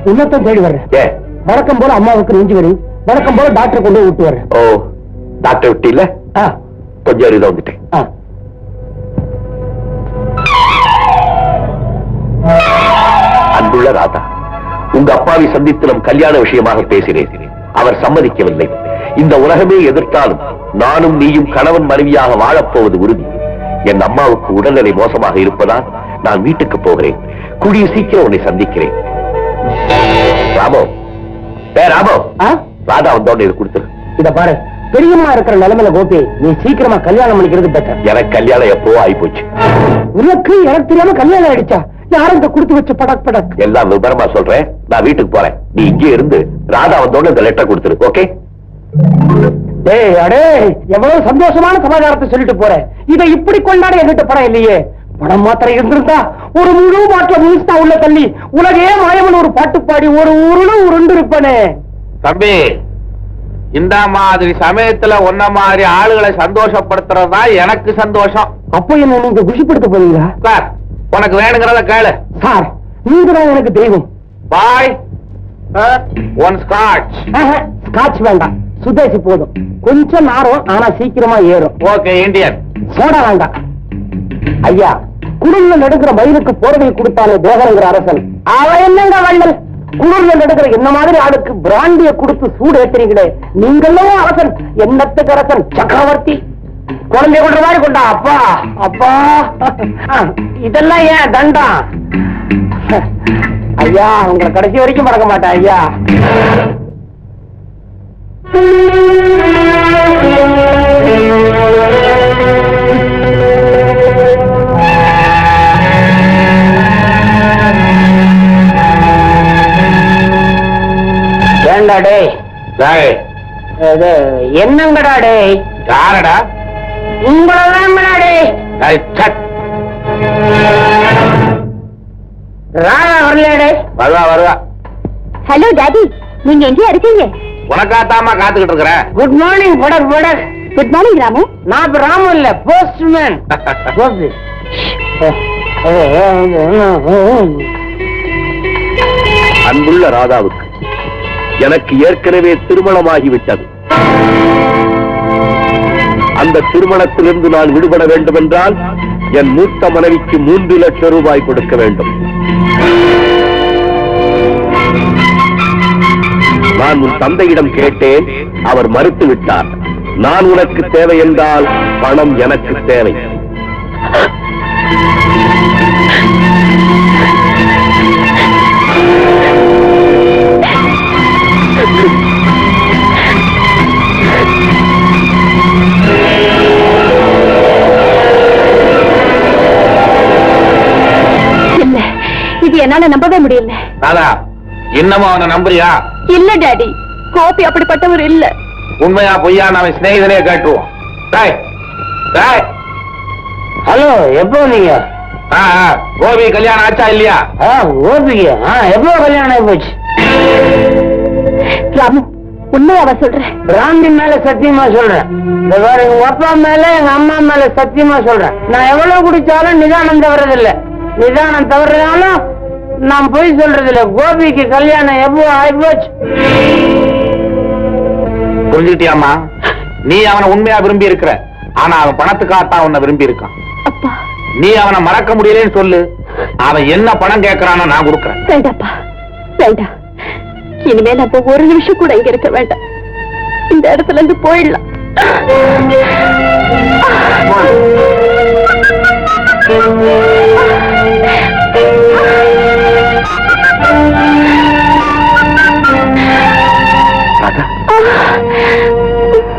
உன்னத்தான் தேடி வர்றேன். வழக்கம் போல அம்மாவுக்கு நெஞ்சு வலி, வழக்கம் போல டாக்டர் கொண்டு விட்டு வர்றேன். ஓ, டாக்டர் விட்டு இல்ல? கொஞ்சம் அறிவு வந்துட்டேன். அன்புள்ள ராதா, உங்க அப்பாவை சந்தித்து நம் கல்யாண விஷயமாக பேசினேன். அவர் சம்மதிக்கவில்லை. இந்த உலகமே எதிர்த்தாலும் நானும் நீயும் கணவன் மனைவியாக வாழப்போவது உறுதி. என் அம்மாவுக்கு உடல்நிலை மோசமாக இருப்பதால் நான் வீட்டுக்கு போகிறேன். கூடிய சீக்கிரம் உன்னை சந்திக்கிறேன். ராமோ, ராமோ, ராதா வந்தோட இது கொடுத்துரு. இத பாரு, பெரியம்மா இருக்கிற நிலைமையில கோபி, நீ சீக்கிரமா கல்யாணம் பண்ணிக்கிறது பெட்டர். எனக்கு கல்யாணம் எப்போ ஆயிப்போச்சு. உனக்கு எனக்கு தெரியாம கல்யாணம் ஆயிடுச்சா? யாரும் இந்த கொடுத்து வச்ச படக் படக் எல்லாம் விவரமா சொல்றேன். நான் வீட்டுக்கு போறேன். நீ இங்கே இருந்து ராதா வந்தோட இந்த லெட்டர் கொடுத்துரு. ஓகே? டேய் அடே, எவ்வளவு சந்தோஷமான சமாச்சாரத்தை சொல்லிட்டு போறேன். இதை இப்படி கொண்டாட என்கிட்ட படம் இல்லையே. படம் மாத்திரம் இருந்திருந்தா ஒரு முழு பாட்டில முழுசா உள்ள தள்ளி உலகே மாயவன் ஒரு பாட்டு பாடி ஒரு ஊருன்னு உருண்டு இருப்பனே. தம்பி, இந்த மாதிரி சமயத்துல ஒன்ன மாதிரி ஆளுகளை சந்தோஷப்படுத்துறதா எனக்கு சந்தோஷம். அப்போ என்ன நீங்க குஷிப்படுத்த போறீங்களா? சார், உனக்கு வேணுங்கிறத கேளு. சார், நீங்க தான் எனக்கு தெய்வம். பாய், ஒன் ஸ்காட்ச். ஸ்காட்ச் வேண்டாம், சுதேசி போதும். கொஞ்சம் நாரும், ஆனா சீக்கிரமா ஏறும். Okay, Indian. சோடா வேண்டாம். ஐயா, குடும்பம் நடுக்கிற மயிலுக்கு போர்வை கொடுத்தாலே தேகரங்கிற அரசன் அவன் என்னங்க வள்ளல்? குளிர்ல நடக்கிற என்ன மாதிரி ஆளுக்கு பிராண்டிய கொடுத்து சூடு ஏற்றுறீங்களே, நீங்களும் அரசன், என்னத்துக்கு அரசன்? சக்கரவர்த்தி. குழந்தைய கொண்ட மாதிரி கொண்டா. அப்பா அப்பா, இதெல்லாம் ஏன் தண்டா? ஐயா, உங்களை கடைசி வரைக்கும் மறக்க மாட்டேன் ஐயா. என்னங்கடா டே? யாரடா? உங்களதான் ராதா வரலடே. வருவா வருவா. ஹலோ டாடி, நீங்க எங்கே இருக்கீங்க? உனக்காத்தாமா காத்துக்கிட்டு இருக்கிறேன். குட் மார்னிங் படக் படக். Good morning Ramu. நான் ராமு இல்ல, போஸ்ட்மேன். அன்புள்ள ராதாவுக்கு எனக்கு ஏற்கனவே திருமணமாகிவிட்டது. அந்த திருமணத்திலிருந்து நான் விடுபட வேண்டும் என்றால் என் மூத்த மனைவிக்கு 3 லட்சம் ரூபாய் கொடுக்க வேண்டும். நான் உன் தந்தையிடம் கேட்டேன், அவர் மறுத்து விட்டார். நான் உனக்கு தேவை என்றால் பணம் எனக்கு தேவை. இது என்னால நம்பவே முடியல. ராதா, இன்னமும் அவனை நம்புறியா? இல்ல டாடி, கோபி அப்படிப்பட்டவர் இல்ல. உண்மையா பொய்யா அவன் சிநேகிதனே கேட்டுருவோம். ஹலோ, எப்போ நீங்க? கோபி கல்யாணம் ஆச்சா இல்லையா? கோபிக்கு எப்போ கல்யாணம் ஆகி போச்சு? ராமு, உண்மையாவா சொல்றேன்? பிராந்தி மேல சத்தியமா சொல்றேன். எங்க அப்பா மேல எங்க அம்மா மேல சத்தியமா சொல்றேன். நான் எவ்வளவு குடிச்சாலும் நிதானம் தவறதில்ல. நிதானம் தவறுனாலும் நான் போய் சொல்றது இல்ல. கோபிக்கு கல்யாணம் எப்போ ஆயிப்போச்சு? புரிஞ்சுட்டியாமா? நீ அவனை உண்மையா விரும்பி இருக்கிற, ஆனா அவன் பணத்துக்காகத்தான் உன்னை விரும்பி இருக்கான். நீ அவனை மறக்க முடியலன்னு சொல்லு. அவன் என்ன பணம் கேட்கறானோ நான் கொடுக்கறேன். வேண்டாப்பா, வேண்டாம். இனிமே நம்ம ஒரு நிமிஷம் கூட இங்க இருக்க வேண்டாம். இந்த இடத்துல இருந்து போயிடலாம்.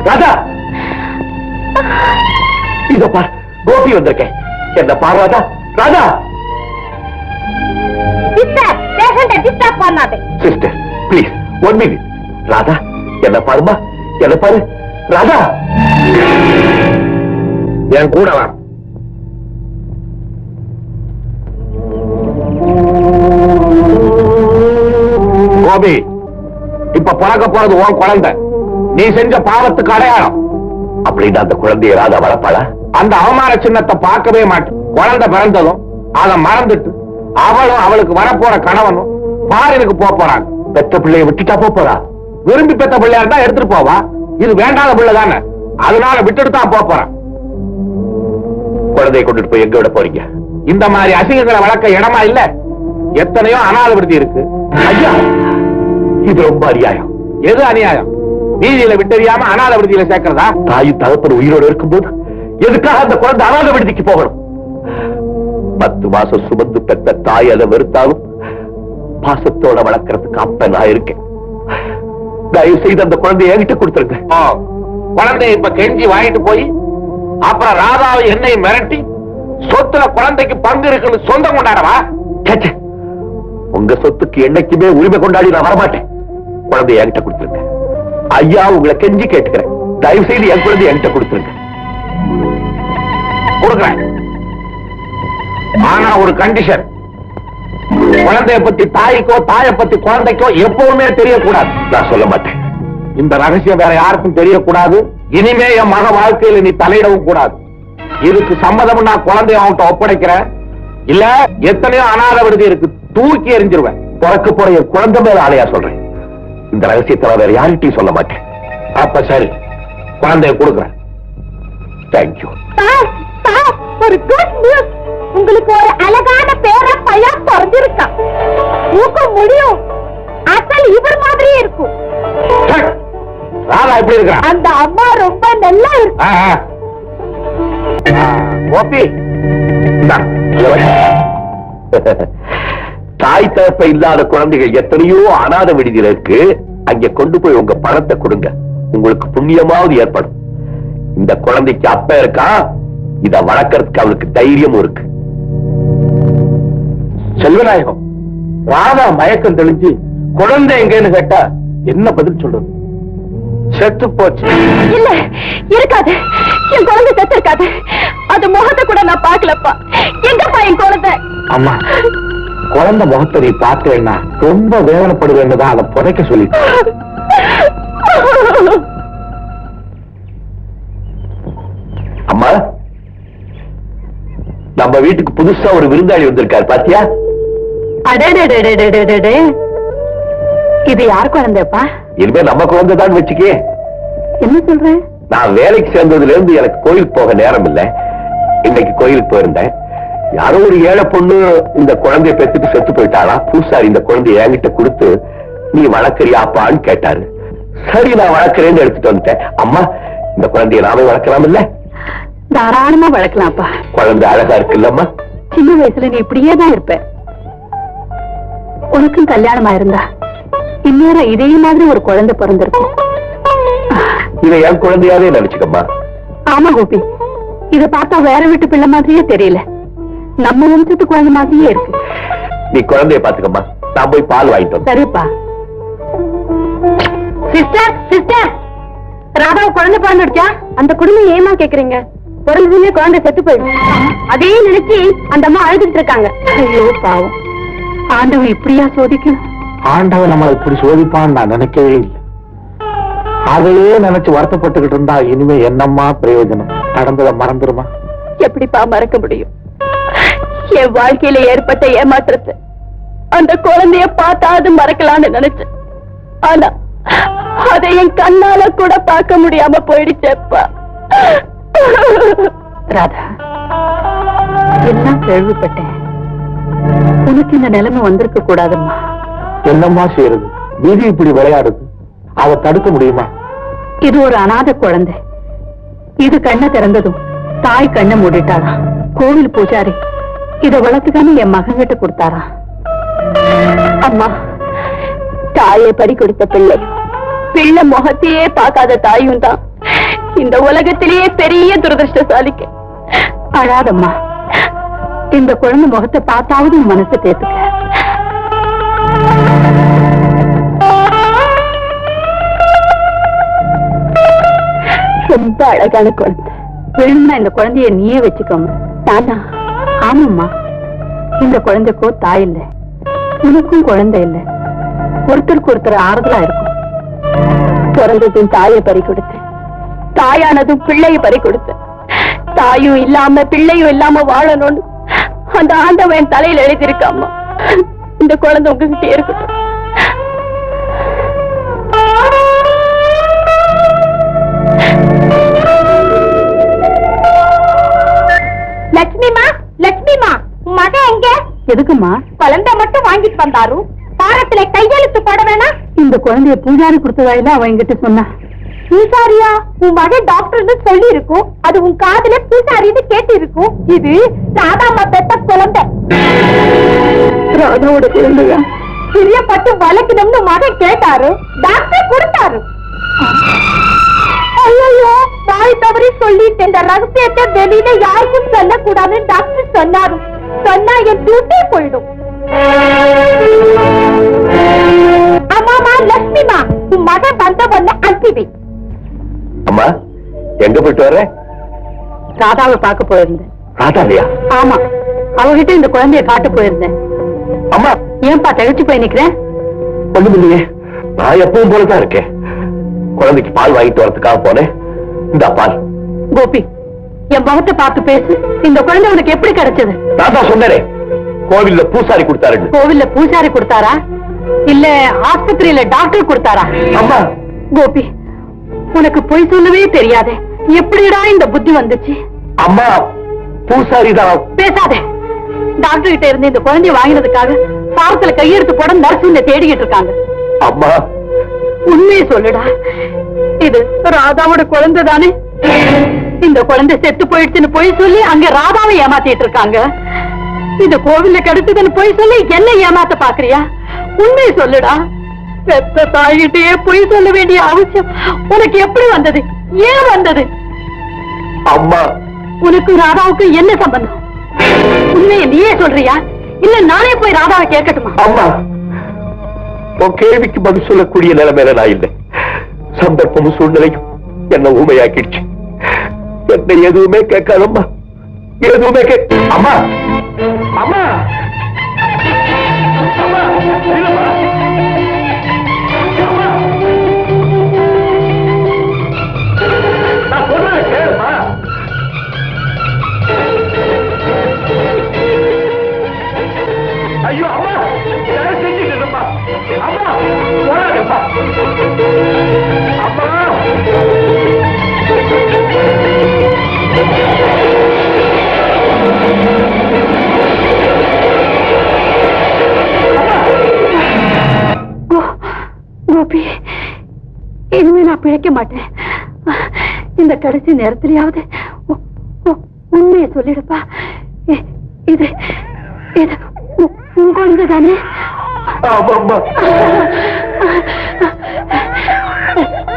ராதா, இதோ பார், கோபி வந்திருக்கேன். என்ன பார் Radha. Radha, sister please 1 minute. Radha, என்ன பாருமா, என்ன பாரு. ராதா, என் கூட வா. கோபி, இப்ப பிறக்க போறது உன் குழந்தை. நீ செஞ்ச பாவத்துக்கு அடையாளம். அப்படின்னு அந்த குழந்தைய ராதா வளர்ப்பாளா? அந்த அவமான சின்னத்தை பார்க்கவே மாட்டேன். குழந்தை பிறந்ததும் அதை மறந்துட்டு அவளும் அவளுக்கு வரப்போற கணவனும் ஃபாரினுக்கு போறாங்க. பெத்த பிள்ளைய விட்டுட்டா போறா? விரும்பி பெத்த பிள்ளையா இருந்தா எடுத்துட்டு போவா. இது வேண்டாத பிள்ளை தானே, அதனால விட்டுட்டு தான் போறான். குழந்தையை கொண்டுட்டு போய் எங்க விட போறீங்க? இந்த மாதிரி அசிங்கங்களை வளர்க்க இடமா இல்ல. எத்தனையோ அனாதை விடுதி இருக்கு. ஐயா, இது ரொம்ப அநியாயம். எது அநியாயம்? வீதியில விட்டறியாம அனாதை விடுதியில சேர்க்கிறதா? தாயும் தகப்பன் உயிரோடு இருக்கும்போது எதுக்காக அந்த குழந்தை அனாதை விடுதிக்கு போகணும்? 10 மாசம் சுமந்து பெற்ற தாய் அதை வெறுத்தாலும் பாசத்தோட வளர்க்கறதுக்கு அப்ப நான் இருக்கேன். தயவு செய்து அந்த குழந்தைய என்கிட்ட கொடுத்துருங்க. குழந்தைய இப்ப கெஞ்சி வாங்கிட்டு போய் அப்புறம் ராதாவை என்னையும் மிரட்டி சொத்துல குழந்தைக்கு பங்கு இருக்குன்னு சொந்தம் கொண்டாடவா? ச்சே, உங்க சொத்துக்கு என்னைக்குமே உரிமை கொண்டாடி நான் வரமாட்டேன். குழந்தைய என்கிட்ட கொடுத்துருங்க. ஐயா, உங்களை கெஞ்சி கேட்டுக்கிறேன். தயவு செய்து என் குழந்தைய என்கிட்ட கொடுத்துருங்க. கொடுக்கிறேன். ஆனா ஒரு கண்டிஷன். குழந்தைய பத்தி தாய்க்கோ தாயை பத்தி குழந்தைக்கோ எப்பவுமே தெரியக்கூடாது. நான் சொல்ல மாட்டேன். இந்த ரகசியம் வேற யாருக்கும் தெரியக்கூடாது. இனிமே என் மக வாழ்க்கையில நீ தலையிடவும் கூடாது. இதுக்கு சம்மதம் நான் குழந்தைய அவன்கிட்ட ஒப்படைக்கிறேன். இல்ல எத்தனையோ அனாதை விடுதி இருக்கு, தூக்கி எறிஞ்சிருவேன். பிறக்க போற என் குழந்தை மேல ஆணையா சொல்றேன். இந்த ரகசியத்தை நான் வேற யார்கிட்டையும் சொல்ல மாட்டேன். அப்ப சரி, குழந்தைய கொடுக்கிறேன். தேங்க்யூ. ஒரு குட் நியூஸ். உங்களுக்கு ஒரு அழகான பேர பையன் பிறந்திருக்கான். ஊக்கம் முடியும். அசல் இவர் மாதிரியே இருக்கும். ராதா எப்படி இருக்கிறான்? அந்த அம்மா ரொம்ப நல்லா இருக்கு. கோபி, தாய் தகப்ப இல்லாத குழந்தைகள் எத்தனையோ அனாதை விடுதியில இருக்கு. அங்க கொண்டு போய் உங்க பணத்தை கொடுங்க. உங்களுக்கு புண்ணியமாவது ஏற்படும். இந்த குழந்தைக்கு அப்ப இருக்கா, இத வளர்க்கறதுக்கு அவளுக்கு தைரியமும் இருக்கு. செல்வநாயகம், ராதா மயக்கம் தெளிஞ்சு குழந்தை எங்கன்னு கேட்டா என்ன பதில் சொல்றது? செத்து போச்சு. இல்ல, இருக்காது. என் குழந்தை செத்து இருக்காது. அது முகத்தை கூட நான் பாக்கலப்பா. எங்கப்பா என் குழந்தை? அம்மா, குழந்தை முகத்தை நீ பார்த்தேன்னா ரொம்ப வேதனைப்படுவேன்னு தான் அதை புதைக்க சொல்லிட்டு. அம்மா, நம்ம வீட்டுக்கு புதுசா ஒரு விருந்தாளி வந்திருக்காரு, பாத்தியா? அடே, இது யார் குழந்தைப்பா? இனிமே நம்ம குழந்தை தான் வச்சுக்கே. என்ன சொல்ற? நான் வேலைக்கு சேர்ந்ததுல இருந்து எனக்கு கோயிலுக்கு போக நேரம் இல்ல. இன்னைக்கு கோயிலுக்கு போயிருந்தேன். யாரோ ஒரு ஏழை பொண்ணு இந்த குழந்தைய பெத்துட்டு செத்து போயிட்டாளா. பூசாரி இந்த குழந்தைய என்கிட்ட கொடுத்து நீ வளர்க்கறியாப்பான்னு கேட்டாரு. சரி, நான் வளர்க்கிறேன்னு எடுத்துட்டு வந்துட்டேன். அம்மா, இந்த குழந்தைய நாமே வளர்க்கலாம் இல்ல? தாராளமா வளர்க்கலாம்ப்பா. குழந்தை அழகா இருக்குல்லம்மா? சின்ன வயசுல நீ இப்படியே தான் இருப்ப. உனக்கும் கல்யாணம் ஆயிருந்தா இந்நேரம் இதே மாதிரி ஒரு குழந்தை பிறந்திருக்கும். இதை என் குழந்தையாவே நினைச்சுக்கம்மா. ஆமா கோபி, இத பார்த்தா வேற வீட்டு பிள்ளை மாதிரியே தெரியல. நம்ம வம்சத்து குழந்தை மாதிரியே இருக்கு. நீ குழந்தைய பாத்துக்கம்மா, நான் போய் பால் வாங்கிட்டு வரேன். சரிப்பா. சிஸ்டர், ராதா குழந்தை பிறந்துடுச்சா? அந்த குடும்பம் ஏமா கேக்குறீங்க? பிறந்ததுமே குழந்தை செத்து போயிடும். அதே நினைச்சு அந்த அம்மா அழுதுட்டு இருக்காங்க. ஐயோ பாவம், ஆண்டவன் இப்படியா சோதிக்கணும்? ஆண்டவன் நம்மளை இப்படி சோதிப்பான்னு நான் நினைக்கவே இல்லை. அதையே நினைச்சு வருத்தப்பட்டுக்கிட்டு இருந்தா இனிமே என்னம்மா பிரயோஜனம்? நடந்ததை மறந்துருமா? எப்படிப்பா மறக்க முடியும்? என் வாழ்க்கையில ஏற்பட்ட ஏமாற்றத்தை அந்த குழந்தைய பார்த்தாது மறக்கலான்னு நினைச்சேன். ஆனா அதை என் கண்ணால கூட பார்க்க முடியாம போயிடுச்சேப்பா. ராதா, எல்லாம் கேள்விப்பட்டேன். உனக்கு இந்த நிலைமை வந்திருக்க கூடாதும்மா. என்னம்மா செய்யறது? விதி இப்படி விளையாடுது, அதை தடுக்க முடியுமா? இது ஒரு அநாத குழந்தை. இது கண்ணை திறந்ததும் தாய் கண்ணை மூடிட்டாராம். கோவில் பூஜாரி இத வளர்த்துக்கான என் மகன் கிட்ட கொடுத்தாரா. அம்மா, தாயை பறி கொடுத்த பிள்ளை, பிள்ளை முகத்தையே பார்க்காத தாயும் தான் இந்த உலகத்திலேயே பெரிய துரதிருஷ்டசாலிக்கு. அழாதம்மா, இந்த குழந்தை முகத்தை பார்த்தாவது மனசை தேத்துக்க. ரொம்ப அழகான குழந்தை. வேணும்னா இந்த குழந்தைய நீயே வச்சுக்கோங்க. தானா? ஆமாம்மா, இந்த குழந்தைக்கோ தாய் இல்லை, உனக்கும் குழந்தை இல்லை. ஒருத்தருக்கு ஒருத்தர் ஆறுதலா இருக்கும். பிறந்ததும் தாயை பறி கொடுத்து, தாயானதும் பிள்ளையை பறி கொடுத்து, தாயும் இல்லாம பிள்ளையும் இல்லாம வாழணும்னு அந்த ஆண்டவன் தலையில எழுதியிருக்காமா. இந்த குழந்தை உங்ககிட்ட இருக்கட்டும். லட்சுமிமா, லட்சுமிமா, உன் மகன் எங்க? எதுக்குமா? குழந்தை மட்டும் வாங்கிட்டு வந்தாரு. பாரத்துல கையெழுத்து போட வேணாம். இந்த குழந்தைய பூஜாரி கொடுத்ததாயில அவன் என்கிட்ட சொன்னா. பூசாரியா? உன் மகன் டாக்டர்னு சொல்லி இருக்கும். அது உன் காதுல பூசாரின்னு கேட்டு இருக்கும். இது ராதாமா பெத்த குழந்தை. ராதாவோட குழந்தையா? பிரியப்பட்டு வளர்க்கணும்னு மகன் கேட்டாரு. டாக்டர் கொடுத்தாரு. ஐயோ, வாய் தவறி சொல்லிட்டு இந்த ரகசியத்தை வெளியில யாருக்கும் சொல்லக்கூடாதுன்னு டாக்டர் சொன்னாரு. சொன்னா என் டியூட்டி போயிடும். ஆமாமா லட்சுமிமா, உன் மகன் வந்தவொன்ன அனுப்பிவை. அம்மா எங்க போயிட்டு வர்ற? ராதாவை பார்க்க போயிருந்தேன். ராதாவையா? ஆமா, அவகிட்ட இந்த குழந்தைய காட்ட போயிருந்தேன். அம்மா ஏன்பா தகச்சு போய் நிக்கிறேன்? ஒண்ணும் இல்லையே, நான் எப்பவும் போலதான் இருக்கேன். குழந்தைக்கு பால் வாங்கிட்டு வரதுக்காக போனேன். இந்த பால். கோபி, என் முகத்தை பார்த்து பேசு. இந்த குழந்தை உனக்கு எப்படி கிடைச்சது? நான் தான் சொன்னேன், கோவில்ல பூசாரி கொடுத்தாரு. கோவில்ல பூசாரி கொடுத்தாரா இல்ல ஆஸ்பத்திரியில டாக்டர் கொடுத்தாரா? அம்மா கோபி, உனக்கு பொய் சொல்லவே தெரியாதே. எப்படிடா இந்த புத்தி வந்துச்சு? அம்மா பூசாரி தான். பேசாதே. டாக்டர் கிட்ட இருந்து இந்த குழந்தைய வாங்கினதுக்காக பாரத்துல கையெழுத்து போட நர்ஸ் உன்னை தேடிக்கிட்டு இருக்காங்க. அம்மா உண்மையை சொல்லுடா, இது ராதாவோட குழந்தை தானே? இந்த குழந்தை செத்து போயிடுச்சுன்னு போய் சொல்லி அங்க ராதாவை ஏமாத்திட்டு இருக்காங்க. இந்த கோவில்ல கிடைச்சதுன்னு போய் சொல்லி என்ன ஏமாத்த பாக்குறியா? உண்மையை சொல்லுடா. பெத்த தாயிட்டே போய் சொல்ல வேண்டிய அவசியம் உனக்கு எப்படி வந்தது? ஏன் வந்தது? அம்மா உனக்கு ராதாவுக்கு என்ன சம்பந்தம்? உண்மையை நீயே சொல்றியா இல்ல நானே போய் ராதாவை கேட்கட்டுமா? அம்மா உன் கேள்விக்கு பதில் சொல்லக்கூடிய நிலைமையில நான் இல்லை. சந்தர்ப்பமும் சூழ்நிலையும் என்ன ஊமையாக்கிடுச்சு. என்ன எதுவுமே கேட்காதம்மா, எதுவுமே அம்மா அம்மா அம்மா இல்லம்மா. அம்மா. நான் சொல்றதை கேளும்மா. ஐயோ அம்மா, யாரும் செஞ்சுட்டு அம்மா போறாதப்பா. அம்மா கோபி, இனிமே நான் பிழைக்க மாட்டேன். இந்த கடைசி நேரத்திலேயாவது உண்மையை சொல்லிடுப்பா. இது இது உன் குழந்தை தானே?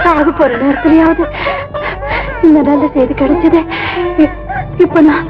சாகு போற நேரத்திலேயாவது இந்த நல்ல செய்தி கிடைச்சது. இப்ப நான்